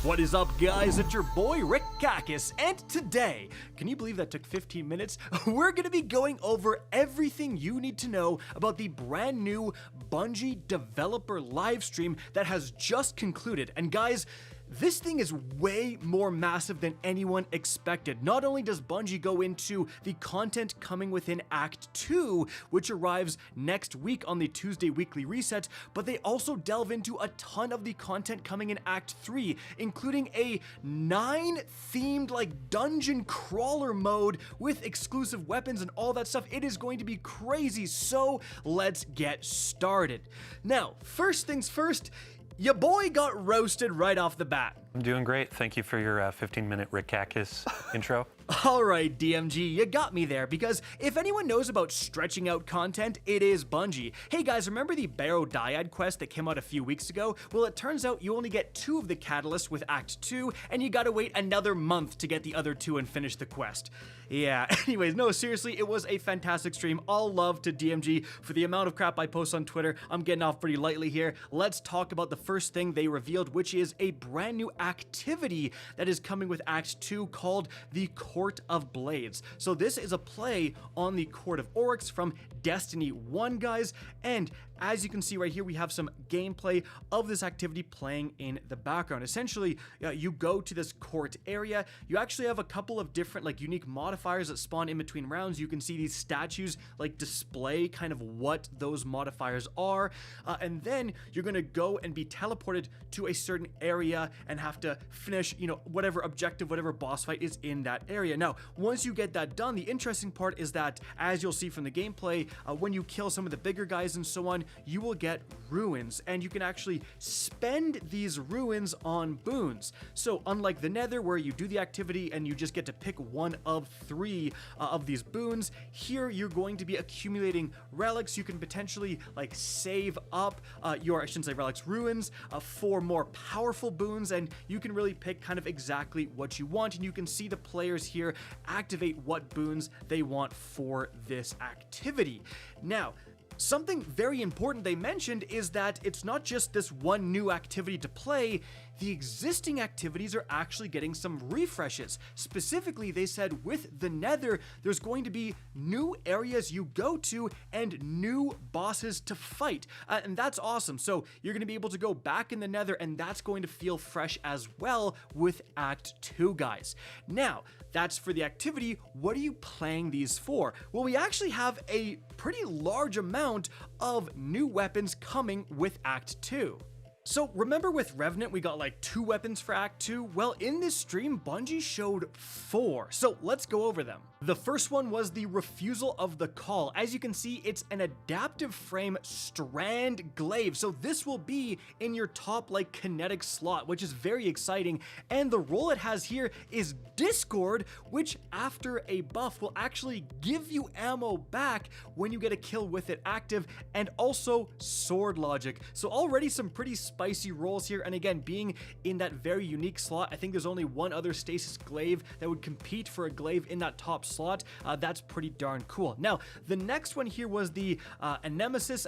What is up, guys? It's your boy Rick Kakis, and today, can you believe that took 15 minutes? We're gonna be going over everything you need to know about the brand new Bungie Developer Livestream that has just concluded. And guys, this thing is way more massive than anyone expected. Not only does Bungie go into the content coming within Act 2, which arrives next week on the Tuesday weekly reset, but they also delve into a ton of the content coming in Act 3, including a 9-themed like dungeon crawler mode with exclusive weapons and all that stuff. It is going to be crazy, so let's get started. Now, first things first, your boy got roasted right off the bat. I'm doing great. Thank you for your 15-minute Rick Kakis intro. Alright, DMG, you got me there, because if anyone knows about stretching out content, it is Bungie. Hey guys, remember the Barrow Dyad quest that came out a few weeks ago? Well, it turns out you only get 2 of the catalysts with Act 2, and you gotta wait another month to get the other 2 and finish the quest. Yeah, anyways, no, seriously, it was a fantastic stream. All love to DMG for the amount of crap I post on Twitter. I'm getting off pretty lightly here. Let's talk about the first thing they revealed, which is a brand new activity that is coming with Act 2 called the Court of Blades. So this is a play on the Court of Oryx from Destiny 1, guys, and as you can see right here, we have some gameplay of this activity playing in the background. Essentially, you go to this court area. You actually have a couple of different like unique modifiers that spawn in between rounds. You can see these statues like display kind of what those modifiers are, and then you're gonna go and be teleported to a certain area and have to finish, you know, whatever objective, whatever boss fight is in that area. Now, once you get that done, the interesting part is that, as you'll see from the gameplay, when you kill some of the bigger guys and so on, you will get ruins, and you can actually spend these ruins on boons. So unlike the Nether, where you do the activity and you just get to pick one of 3 of these boons, here you're going to be accumulating relics. You can potentially like save up your, I shouldn't say relics, ruins for more powerful boons, and you can really pick kind of exactly what you want, and you can see the players here activate what boons they want for this activity. Now, something very important they mentioned is that it's not just this one new activity to play. The existing activities are actually getting some refreshes. Specifically, they said with the Nether, there's going to be new areas you go to and new bosses to fight. And that's awesome. So you're going to be able to go back in the Nether, and that's going to feel fresh as well with Act 2, guys. Now, that's for the activity. What are you playing these for? Well, we actually have a pretty large amount of new weapons coming with Act 2. So remember with Revenant, we got like 2 weapons for Act 2? Well, in this stream, Bungie showed 4. So let's go over them. The first one was the Refusal of the Call. As you can see, it's an adaptive frame strand glaive. So this will be in your top like kinetic slot, which is very exciting. And the role it has here is Discord, which after a buff will actually give you ammo back when you get a kill with it active, and also sword logic. So already some pretty spicy rolls here, and again, being in that very unique slot, I think there's only one other stasis glaive that would compete for a glaive in that top slot. That's pretty darn cool. Now, the next one here was the Anemesis,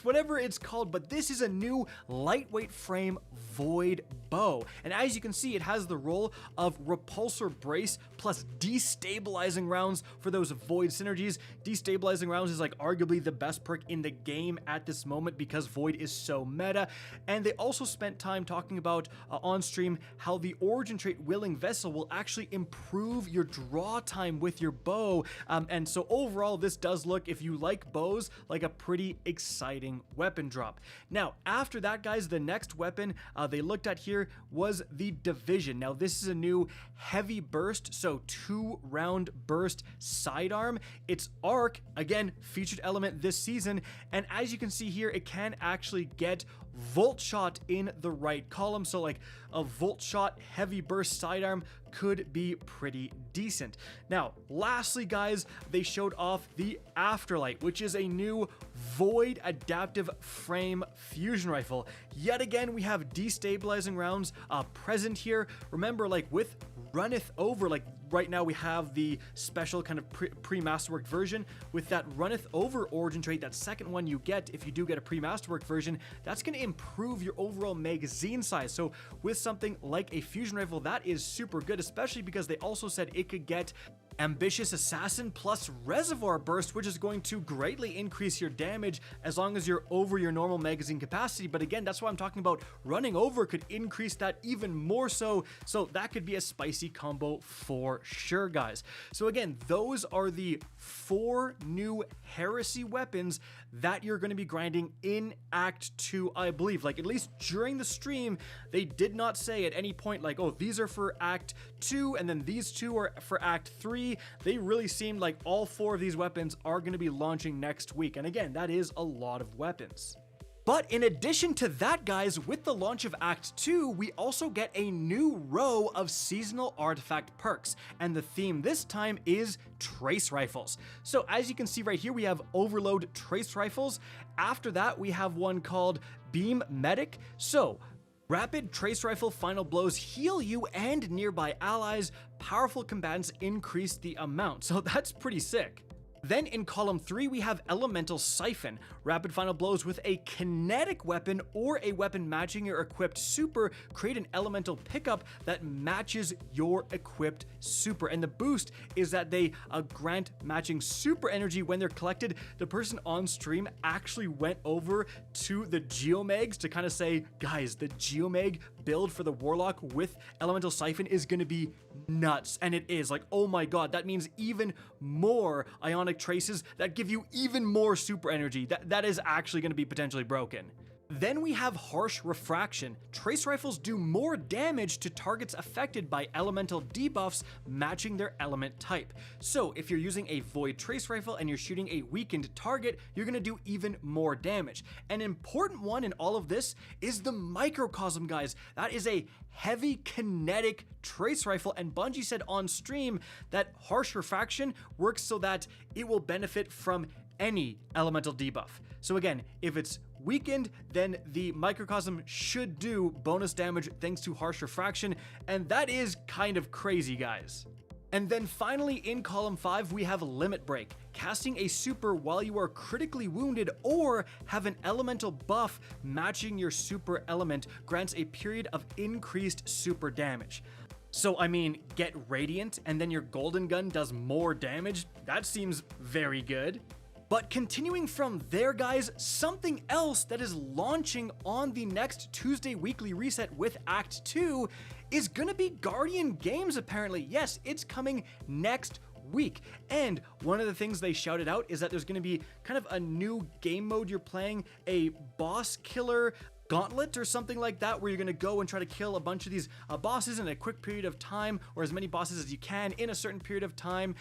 whatever it's called, but this is a new lightweight frame void bow, and as you can see, it has the role of repulsor brace plus destabilizing rounds for those void synergies. Destabilizing rounds is like arguably the best perk in the game at this moment because void is so meta. And they also spent time talking about on stream how the origin trait Willing Vessel will actually improve your draw time with your bow, and so overall this does look, if you like bows, like a pretty exciting weapon drop. Now after that, guys, the next weapon they looked at here was the Division. Now this is a new heavy burst, so 2-round burst sidearm. It's arc, again featured element this season, and as you can see here, it can actually get volt shot in the right column. So like a volt shot heavy burst sidearm could be pretty decent. Now lastly, guys, they showed off the Afterlight, which is a new void adaptive frame fusion rifle. Yet again, we have destabilizing rounds present here. Remember, like with Runneth Over, like right now we have the special kind of pre-masterwork version with that runneth over origin trait. That second one you get if you do get a pre-masterwork version, that's going to improve your overall magazine size. So with something like a fusion rifle, that is super good, especially because they also said it could get Ambitious Assassin plus Reservoir Burst, which is going to greatly increase your damage as long as you're over your normal magazine capacity. But again, that's why I'm talking about running over could increase that even more so that could be a spicy combo for sure, guys. So again, those are the 4 new Heresy weapons that you're going to be grinding in Act 2, I believe. Like, at least during the stream, they did not say at any point like, oh, these are for Act 2 and then these 2 are for Act 3. They really seemed like all 4 of these weapons are going to be launching next week. And again, that is a lot of weapons. But in addition to that, guys, with the launch of Act 2, we also get a new row of seasonal artifact perks, and the theme this time is trace rifles. So as you can see right here, we have Overload trace rifles. After that, we have one called Beam Medic. So rapid trace rifle final blows heal you and nearby allies. Powerful combatants increase the amount. So that's pretty sick. Then in column 3, we have Elemental Siphon. Rapid final blows with a kinetic weapon or a weapon matching your equipped super. Create an elemental pickup that matches your equipped super. And the boost is that they grant matching super energy when they're collected. The person on stream actually went over to the Geomags to kind of say, guys, the Geomag build for the Warlock with Elemental Siphon is going to be nuts. And it is. Like, oh my god, that means even more ionic traces that give you even more super energy. That is actually going to be potentially broken. Then we have Harsh Refraction. Trace rifles do more damage to targets affected by elemental debuffs matching their element type. So if you're using a Void Trace Rifle and you're shooting a weakened target, you're going to do even more damage. An important one in all of this is the Microcosm, guys. That is a heavy kinetic trace rifle, and Bungie said on stream that Harsh Refraction works so that it will benefit from any elemental debuff. So again, if it's weakened, then the Microcosm should do bonus damage thanks to Harsh Refraction, and that is kind of crazy, guys. And then finally in column 5, we have Limit Break. Casting a super while you are critically wounded or have an elemental buff matching your super element grants a period of increased super damage. So I mean, get Radiant and then your Golden Gun does more damage? That seems very good. But continuing from there, guys, something else that is launching on the next Tuesday weekly reset with Act 2 is gonna be Guardian Games, apparently. Yes, it's coming next week. And one of the things they shouted out is that there's gonna be kind of a new game mode you're playing, a boss killer gauntlet or something like that, where you're going to go and try to kill a bunch of these bosses in a quick period of time, or as many bosses as you can in a certain period of time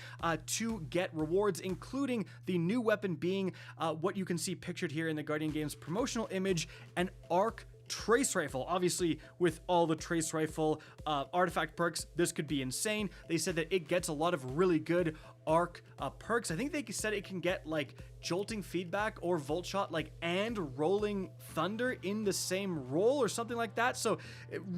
to get rewards, including the new weapon being what you can see pictured here in the Guardian Games promotional image, an Arc Trace Rifle. Obviously, with all the Trace Rifle artifact perks, this could be insane. They said that it gets a lot of really good Arc perks. I think they said it can get like Jolting Feedback or Volt Shot, like, and Rolling Thunder in the same roll or something like that. So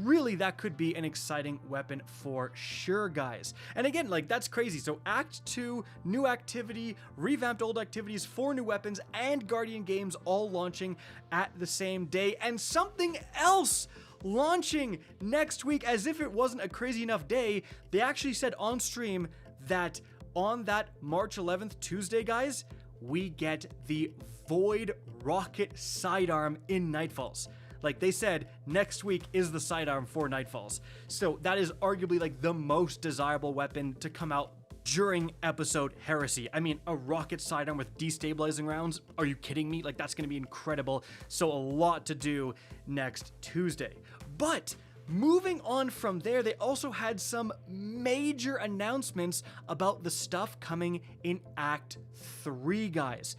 really, that could be an exciting weapon for sure, guys. And again, like, that's crazy. So Act 2, new activity, revamped old activities, 4 new weapons, and Guardian Games all launching at the same day. And something else launching next week, as if it wasn't a crazy enough day, they actually said on stream that on that March 11th, Tuesday, guys, we get the Void Rocket Sidearm in Nightfalls. Like they said, next week is the sidearm for Nightfalls. So that is arguably like the most desirable weapon to come out during episode Heresy. I mean, a rocket sidearm with destabilizing rounds? Are you kidding me? Like, that's gonna be incredible. So a lot to do next Tuesday. But moving on from there, they also had some major announcements about the stuff coming in Act 3, guys.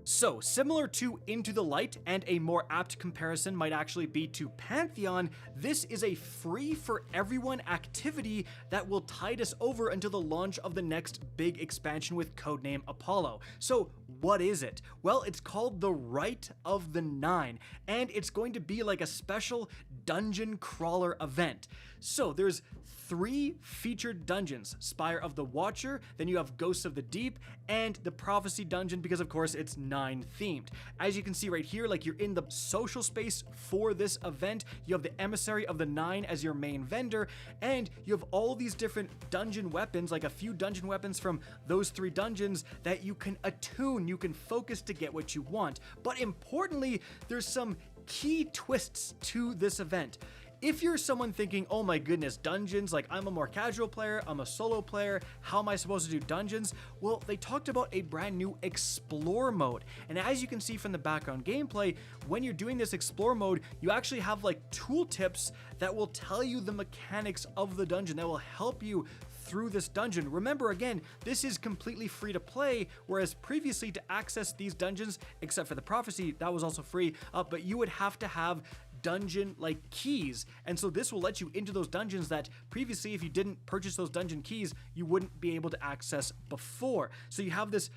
So, similar to Into the Light, and a more apt comparison might actually be to Pantheon, this is a free-for-everyone activity that will tide us over until the launch of the next big expansion with codename Apollo. So, what is it? Well, it's called the Rite of the Nine, and it's going to be like a special dungeon crawler event. So, there's 3 featured dungeons: Spire of the Watcher, then you have Ghosts of the Deep, and the Prophecy Dungeon, because of course it's 9 themed. As you can see right here, like, you're in the social space for this event. You have the Emissary of the 9 as your main vendor, and you have all these different dungeon weapons, like a few dungeon weapons from those 3 dungeons that you can attune, you can focus to get what you want. But importantly, there's some key twists to this event. If you're someone thinking, oh my goodness, dungeons, like, I'm a more casual player, I'm a solo player, how am I supposed to do dungeons? Well, they talked about a brand new Explore mode. And as you can see from the background gameplay, when you're doing this Explore mode, you actually have like tooltips that will tell you the mechanics of the dungeon, that will help you through this dungeon. Remember, again, this is completely free to play, whereas previously to access these dungeons, except for the Prophecy, that was also free, but you would have to have dungeon like keys, and so this will let you into those dungeons that previously, if you didn't purchase those dungeon keys, you wouldn't be able to access before. So you have this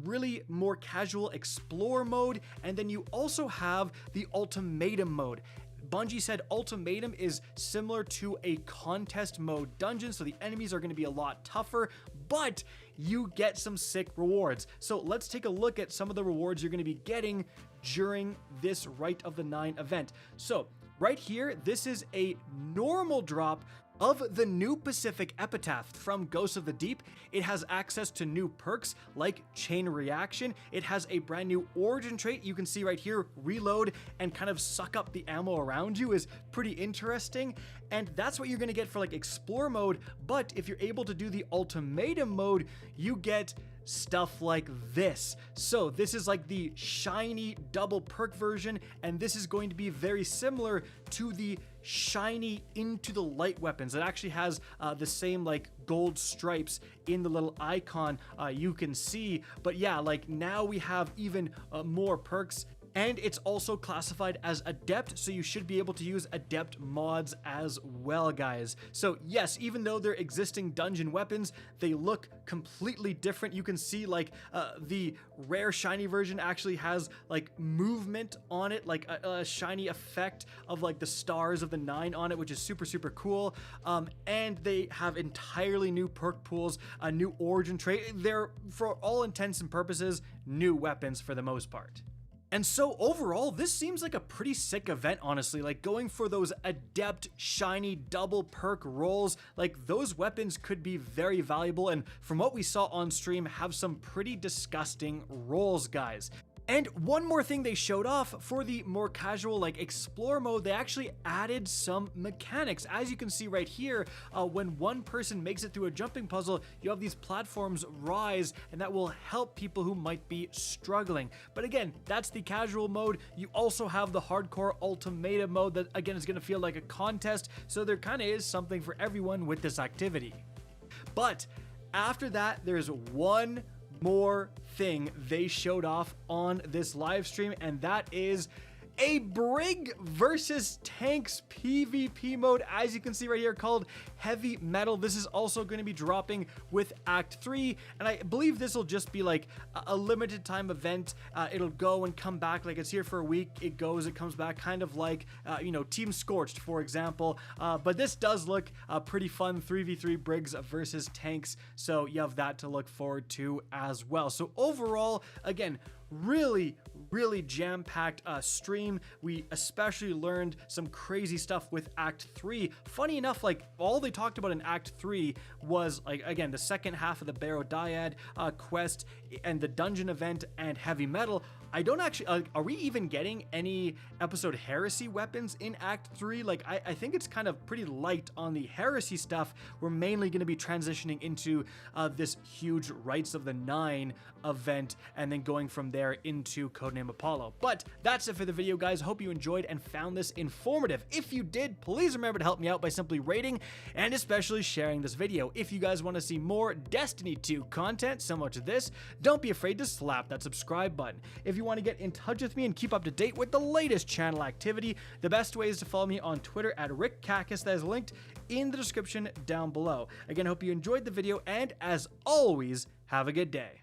really more casual Explore mode, and then you also have the Ultimatum mode. Bungie said Ultimatum is similar to a contest mode dungeon, so the enemies are going to be a lot tougher, but you get some sick rewards. So let's take a look at some of the rewards you're going to be getting during this Rite of the 9 event. So right here, this is a normal drop of the new Pacific Epitaph from Ghosts of the Deep. It has access to new perks like Chain Reaction. It has a brand new origin trait. You can see right here, reload and kind of suck up the ammo around you is pretty interesting. And that's what you're gonna get for like Explore mode. But if you're able to do the Ultimatum mode, you get stuff like this. So this is like the shiny double perk version, and this is going to be very similar to the shiny Into the Light weapons. It actually has the same like gold stripes in the little icon you can see. But yeah, like now we have even more perks. And it's also classified as Adept, so you should be able to use Adept mods as well, guys. So yes, even though they're existing dungeon weapons, they look completely different. You can see like the rare shiny version actually has like movement on it, like a shiny effect of like the stars of the 9 on it, which is super, super cool. And they have entirely new perk pools, a new origin trait. They're, for all intents and purposes, new weapons for the most part. And so overall, this seems like a pretty sick event, honestly. Like going for those Adept shiny double perk rolls, like those weapons could be very valuable, and from what we saw on stream, have some pretty disgusting rolls, guys. And one more thing they showed off for the more casual like Explore mode, they actually added some mechanics. As you can see right here, when one person makes it through a jumping puzzle, you have these platforms rise, and that will help people who might be struggling. But again, that's the casual mode. You also have the hardcore Ultimatum mode that again is going to feel like a contest, so there kind of is something for everyone with this activity. But after that, there's one more thing they showed off on this live stream, and that is a Brig versus Tanks PvP mode, as you can see right here, called Heavy Metal. This is also going to be dropping with Act 3, and I believe this will just be like a limited time event. It'll go and come back, like it's here for a week, it goes, it comes back, kind of like, you know, Team Scorched, for example. But this does look pretty fun, 3v3 Brigs versus Tanks, so you have that to look forward to as well. So overall, again, really jam-packed stream. We especially learned some crazy stuff with Act 3. Funny enough, like all they talked about in Act 3 was like, again, the second half of the Barrow Dyad quest and the dungeon event and Heavy Metal. I don't actually, are we even getting any episode Heresy weapons in Act 3? Like, I think it's kind of pretty light on the Heresy stuff. We're mainly going to be transitioning into this huge Rites of the 9 event, and then going from there into Codename Apollo. But that's it for the video, guys. Hope you enjoyed and found this informative. If you did, please remember to help me out by simply rating and especially sharing this video. If you guys want to see more Destiny 2 content similar to this, don't be afraid to slap that subscribe button. If you want to get in touch with me and keep up to date with the latest channel activity, the best way is to follow me on Twitter at RickCacus, that is linked in the description down below. Again, I hope you enjoyed the video, and as always, have a good day.